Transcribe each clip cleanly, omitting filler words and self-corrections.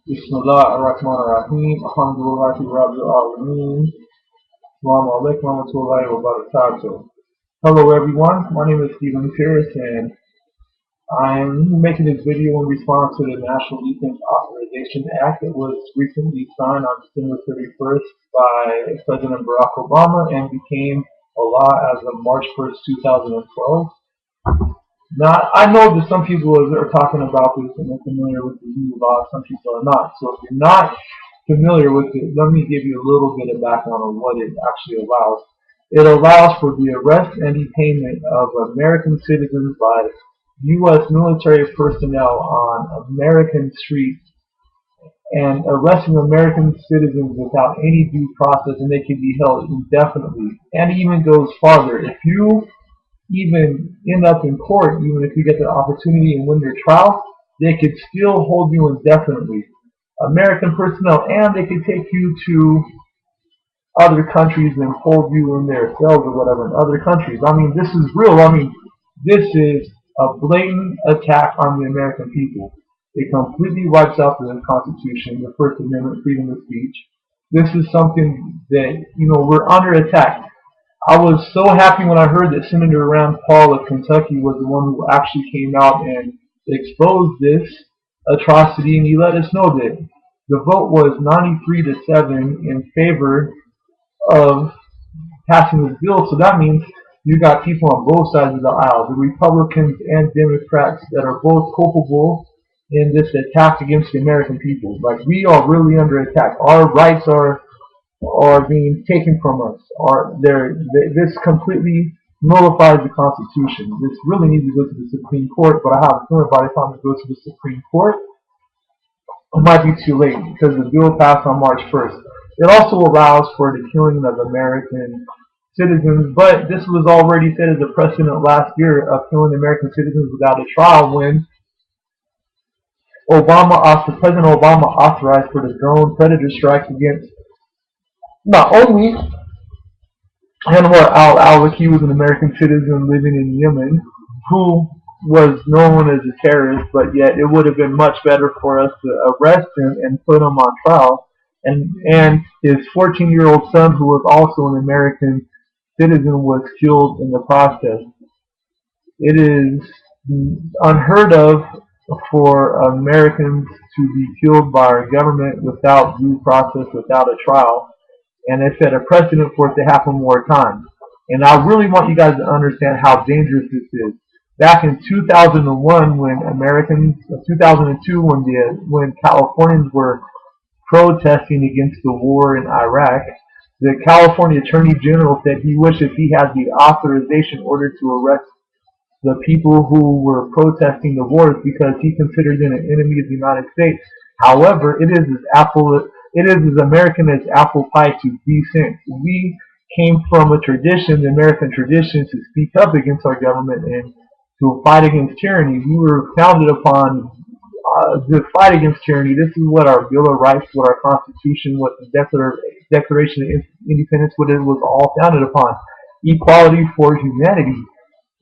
Bismillah ar-Rahman ar-Rahim. Alhamdulillahi Rabbil Alameen. Assalamu alaikum wa rahmatullahi wa barakatuh. Hello everyone, my name is Stephen Pierce and I'm making this video in response to the National Defense Authorization Act that was recently signed on December 31st by President Barack Obama and became a law as of March 1st, 2012. Now, I know that some people are talking about this and they're familiar with the new law, some people are not. So if you're not familiar with it, let me give you a little bit of background on what it actually allows. It allows for the arrest and detainment of American citizens by U.S. military personnel on American streets and arresting American citizens without any due process, and they can be held indefinitely. And it even goes farther. If you even end up in court, even if you get the opportunity and win your trial, they could still hold you indefinitely. American personnel, and they could take you to other countries and hold you in their cells or whatever in other countries. I mean, this is real. I mean, this is a blatant attack on the American people. It completely wipes out the Constitution, the First Amendment, freedom of speech. This is something that, we're under attack. I was so happy when I heard that Senator Rand Paul of Kentucky was the one who actually came out and exposed this atrocity, and he let us know that the vote was 93-7 in favor of passing this bill. So that means you got people on both sides of the aisle, the Republicans and Democrats, that are both culpable in this attack against the American people. Like, we are really under attack. Our rights are being taken from us. This completely nullifies the Constitution. This really needs to go to the Supreme Court, but I have a feeling by the time it goes to the Supreme Court, it might be too late because the bill passed on March 1st. It also allows for the killing of American citizens, but this was already set as a precedent last year of killing American citizens without a trial when President Obama authorized for the drone predator strikes against not only Anwar al-Awlaki, was an American citizen living in Yemen who was known as a terrorist, but yet it would have been much better for us to arrest him and put him on trial. And his 14-year-old son, who was also an American citizen, was killed in the process. It is unheard of for Americans to be killed by our government without due process, without a trial. And it set a precedent for it to happen more times. And I really want you guys to understand how dangerous this is. Back in 2001, when 2002, when Californians were protesting against the war in Iraq, the California Attorney General said he wished if he had the authorization order to arrest the people who were protesting the wars because he considered them an enemy of the United States. However, it is as American as apple pie to decent. We came from a tradition, the American tradition, to speak up against our government and to fight against tyranny. We were founded upon the fight against tyranny. This is what our Bill of Rights, what our Constitution, what the Declaration of Independence, what it was all founded upon. Equality for humanity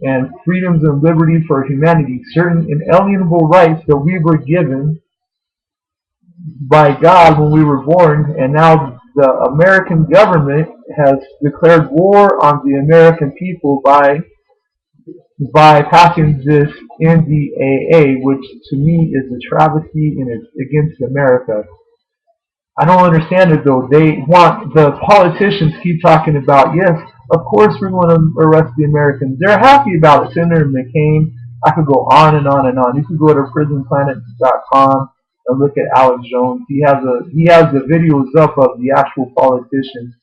and freedoms and liberties for humanity, certain inalienable rights that we were given by God when we were born, and now the American government has declared war on the American people by passing this NDAA, which to me is a travesty and it's against America. I don't understand it though. The politicians keep talking about, yes, of course we want to arrest the Americans. They're happy about it. Senator McCain, I could go on and on and on. You could go to prisonplanet.com and look at Alex Jones. He has the videos up of the actual politicians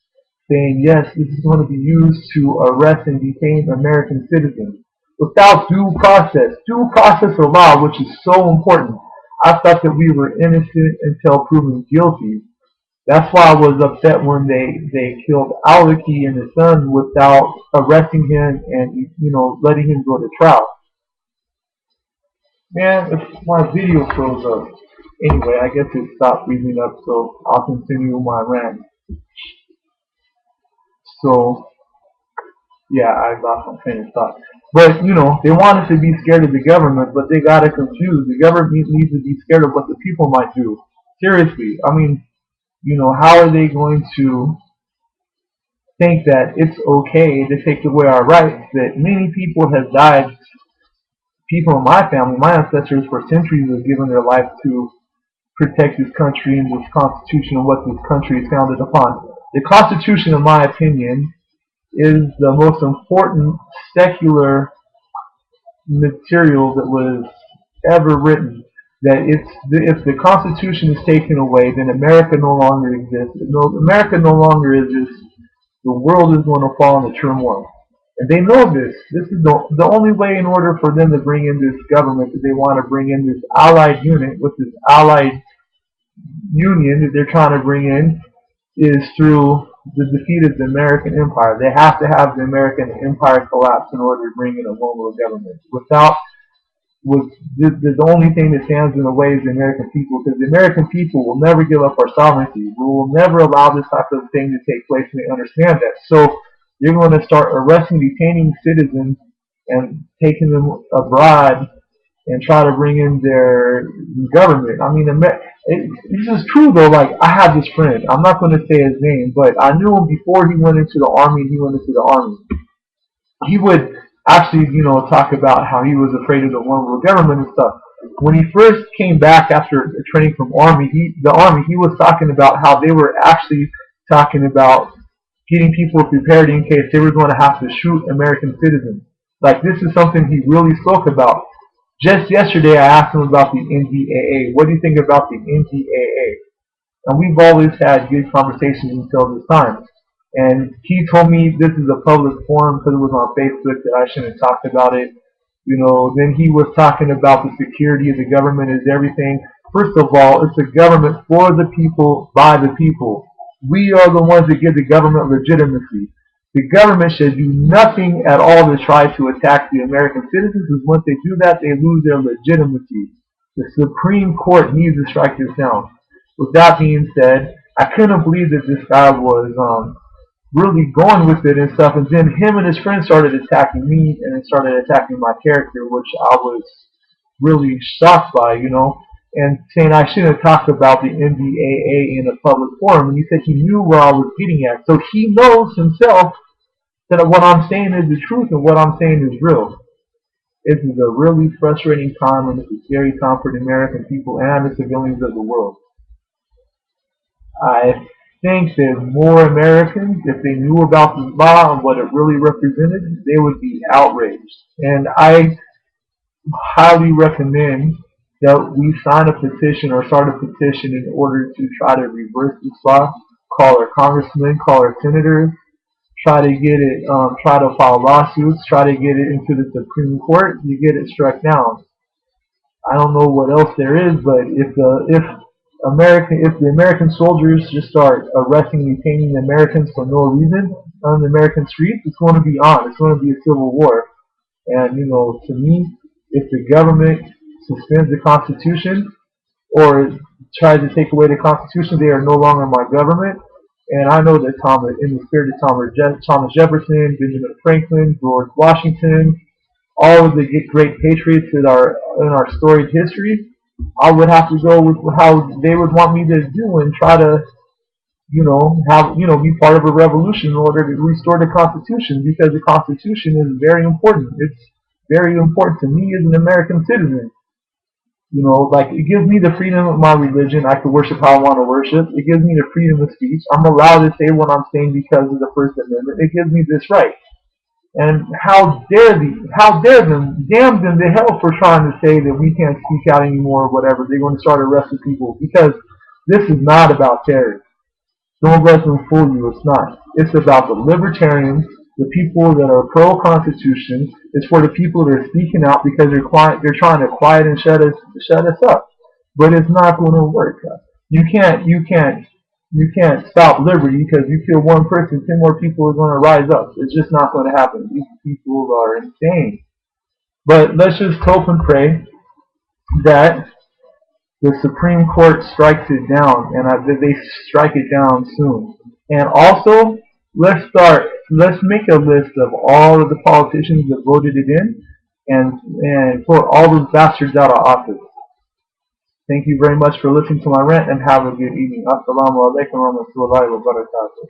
saying, yes, this is going to be used to arrest and detain American citizens without due process. Due process of law, which is so important. I thought that we were innocent until proven guilty. That's why I was upset when they killed al-Awlaki and his son without arresting him and letting him go to trial. Man, if my video froze up. Anyway, I guess it stopped freezing up, so I'll continue my rant. So yeah, I lost my train of thought. But they want us to be scared of the government, but they gotta confuse. The government needs to be scared of what the people might do. Seriously, I mean, how are they going to think that it's okay to take away our rights that many people have died? People in my family, my ancestors for centuries have given their life to protect this country and this constitution and what this country is founded upon. The Constitution, in my opinion, is the most important secular material that was ever written. That if the Constitution is taken away, then America no longer exists. No, America no longer exists. The world is going to fall into turmoil. And they know this. This is the only way in order for them to bring in this government that they want to bring in this allied unit with this allied union that they're trying to bring in is through the defeat of the American empire. They have to have the American empire collapse in order to bring in a one world government. Without was the only thing that stands in the way is the American people, because the American people will never give up our sovereignty. We will never allow this type of thing to take place, and they understand that. So they're going to start arresting, detaining citizens, and taking them abroad and try to bring in their government. I mean, this is true though. Like, I have this friend. I'm not going to say his name, but I knew him before he went into the army. And he went into the army. He would actually, talk about how he was afraid of the one world government and stuff. When he first came back after training from the army, he was talking about how they were actually talking about getting people prepared in case they were going to have to shoot American citizens. Like, this is something he really spoke about. Just yesterday, I asked him about the NDAA. What do you think about the NDAA? And we've always had good conversations until this time. And he told me this is a public forum because it was on Facebook that I shouldn't have talked about it. Then he was talking about the security of the government is everything. First of all, it's a government for the people, by the people. We are the ones that give the government legitimacy. The government should do nothing at all to try to attack the American citizens, because once they do that, they lose their legitimacy. The Supreme Court needs to strike this down. With that being said, I couldn't believe that this guy was really going with it and stuff, and then him and his friends started attacking me and then started attacking my character, which I was really shocked by, and saying I shouldn't have talked about the NDAA in a public forum. And he said he knew where I was getting at. So he knows himself that what I'm saying is the truth and what I'm saying is real. This is a really frustrating time, and it's a scary time for the American people and the civilians of the world. I think that more Americans, if they knew about the law and what it really represented, they would be outraged. And I highly recommend that we sign a petition or start a petition in order to try to reverse this law. Call our congressmen, call our senators, try to get it, try to file lawsuits, try to get it into the Supreme Court to get it struck down. I don't know what else there is, but if the American soldiers just start arresting and detaining the Americans for no reason on the American streets, it's going to be on. It's going to be a civil war. And to me, if the government suspends the Constitution or tries to take away the Constitution, they are no longer my government. And I know that in the spirit of Thomas Jefferson, Benjamin Franklin, George Washington, all of the great patriots that are in our storied history, I would have to go with how they would want me to do and try to, be part of a revolution in order to restore the Constitution, because the Constitution is very important. It's very important to me as an American citizen. Like, it gives me the freedom of my religion. I can worship how I want to worship. It gives me the freedom of speech. I'm allowed to say what I'm saying because of the First Amendment. It gives me this right. And how dare them, damn them to hell for trying to say that we can't speak out anymore or whatever. They're going to start arresting people, because this is not about terror. Don't let them fool you. It's not. It's about the libertarians, the people that are pro-Constitution. It's for the people that are speaking out because they're trying to quiet and shut us up. But it's not going to work. You can't stop liberty because you kill one person, 10 more people are going to rise up. It's just not going to happen. These people are insane. But let's just hope and pray that the Supreme Court strikes it down, and that they strike it down soon. And also, let's make a list of all of the politicians that voted it in, and put all those bastards out of office. Thank you very much for listening to my rant and have a good evening. Assalamu alaikum wa rahmatullahi wa barakatuh.